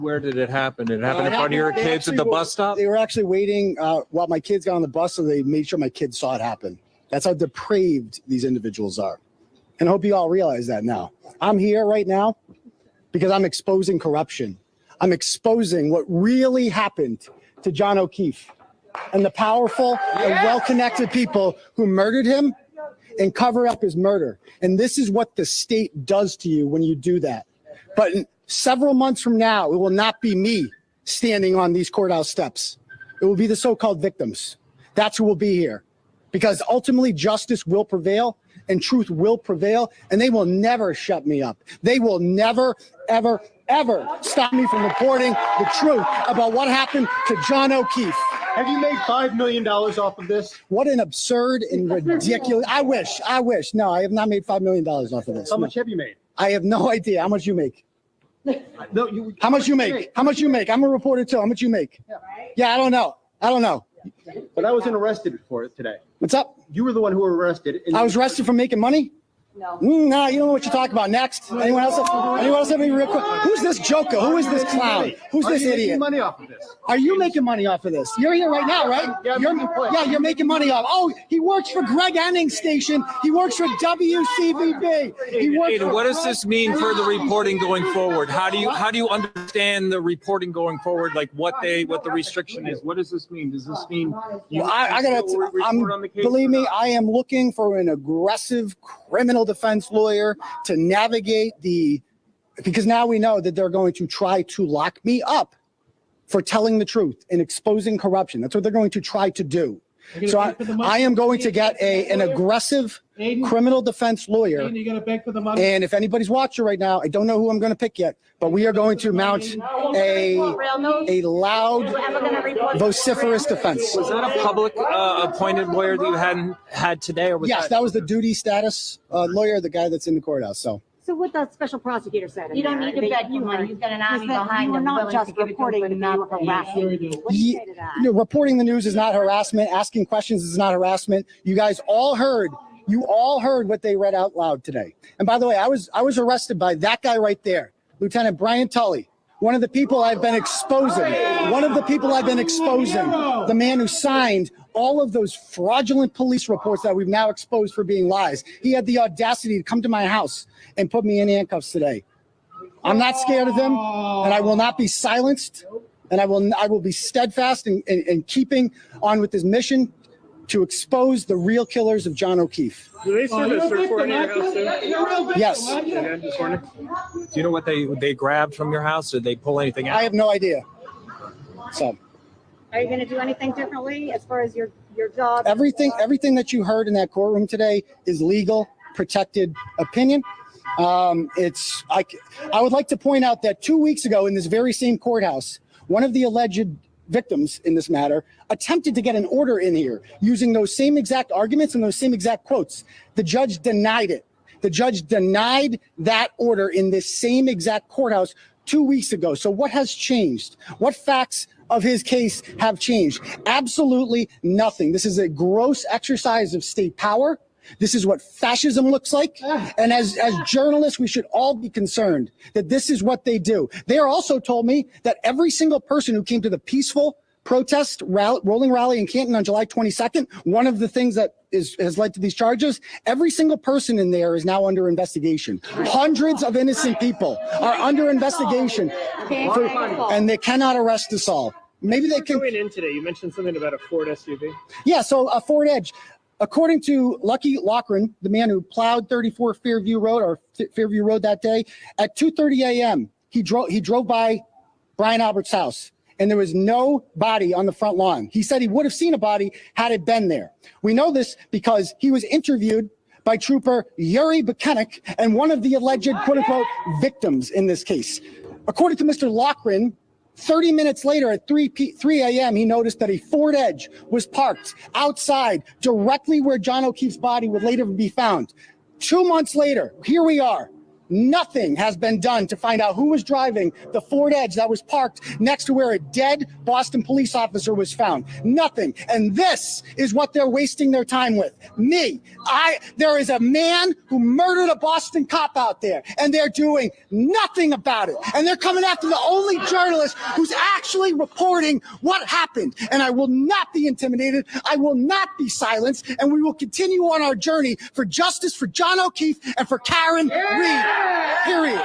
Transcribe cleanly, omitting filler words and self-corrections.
Where did it happen? Did it happen in front of your kids at the bus stop? They were actually waiting while my kids got on the bus, so they made sure my kids saw it happen. That's how depraved these individuals are. And I hope you all realize that now. I'm here right now because I'm exposing corruption. I'm exposing what really happened to John O'Keefe and the powerful and well-connected people who murdered him and cover up his murder. And this is what the state does to you when you do that. But several months from now, it will not be me standing on these courthouse steps. It will be the so-called victims. That's who will be here. Because ultimately justice will prevail and truth will prevail, and they will never shut me up. They will never, ever, ever stop me from reporting the truth about what happened to John O'Keefe. Have you made $5 million off of this? What an absurd and ridiculous. I wish. No, I have not made $5 million off of this. How much have you made? I have no idea. How much you make? No, How much you make? How much you make? I'm a reporter too. How much you make? Yeah, I don't know. But I wasn't arrested for it today. What's up? You were the one who were arrested. I was arrested for making money? No. Nah, you don't know what you're talking about. Next. Anyone else? Have any real quick? Who's this joker? Who is this clown? Who's this idiot? Are you making money off of this? Are you making money off of this? You're here right now, right? You're making money off. Oh, he works for Greg Enning's station. He works for WCVB. Aiden, what does this mean for the reporting going forward? How do you understand the reporting going forward? Like what the restriction is? What does this mean? Does this mean you believe me, I am looking for an aggressive criminal defense lawyer to navigate because now we know that they're going to try to lock me up for telling the truth and exposing corruption. That's what they're going to try to do. So I am going to get an aggressive criminal defense lawyer. You're going to beg for the money. And if anybody's watching right now, I don't know who I'm going to pick yet, but we are going to mount a loud, vociferous defense. Was that a public appointed lawyer that you hadn't had today? Or was Yes, that was the duty status lawyer, the guy that's in the courthouse. So what the special prosecutor said. You don't need to beg for money. You've got an army behind you. You're them not willing just to give it to reporting, them for not nothing. harassing. What do you say to that? Reporting the news is not harassment. Asking questions is not harassment. You guys all heard. You all heard what they read out loud today. And by the way, I was arrested by that guy right there, Lieutenant Brian Tully. One of the people I've been exposing, the man who signed all of those fraudulent police reports that we've now exposed for being lies. He had the audacity to come to my house and put me in handcuffs today. I'm not scared of him, and I will not be silenced, and I will be steadfast in keeping on with his mission to expose the real killers of John O'Keefe. Do they serve a search warrant in your house too? Yes. Okay, just wondering. Do you know what they grabbed from your house? Did they pull anything out? I have no idea. So, Are you going to do anything differently as far as your job? everything that you heard in that courtroom today is legal, protected opinion. I would like to point out that 2 weeks ago in this very same courthouse, one of the alleged victims in this matter attempted to get an order in here using those same exact arguments and those same exact quotes. The judge denied it. The judge denied that order in this same exact courthouse 2 weeks ago. So what has changed? What facts of his case have changed? Absolutely nothing. This is a gross exercise of state power. This is what fascism looks like. And as journalists, we should all be concerned that this is what they do. They also told me that every single person who came to the peaceful protest rolling rally in Canton on July 22nd, one of the things that has led to these charges, every single person in there is now under investigation. Hundreds of innocent people are under investigation, and they cannot arrest us all. Maybe they can. Going in today, you mentioned something about a Ford SUV. Yeah, so a Ford Edge. According to Lucky Loughran, the man who plowed 34 Fairview Road that day, at 2:30 a.m., he drove by Brian Albert's house, and there was no body on the front lawn. He said he would have seen a body had it been there. We know this because he was interviewed by Trooper Yuri Buchanek and one of the alleged quote-unquote victims in this case. According to Mr. Loughran, 30 minutes later at 3 a.m., he noticed that a Ford Edge was parked outside directly where John O'Keefe's body would later be found. 2 months later, here we are. Nothing has been done to find out who was driving the Ford Edge that was parked next to where a dead Boston police officer was found. Nothing. And this is what they're wasting their time with. Me. There is a man who murdered a Boston cop out there, and they're doing nothing about it. And they're coming after the only journalist who's actually reporting what happened. And I will not be intimidated. I will not be silenced. And we will continue on our journey for justice for John O'Keefe and for Karen Reed. Period.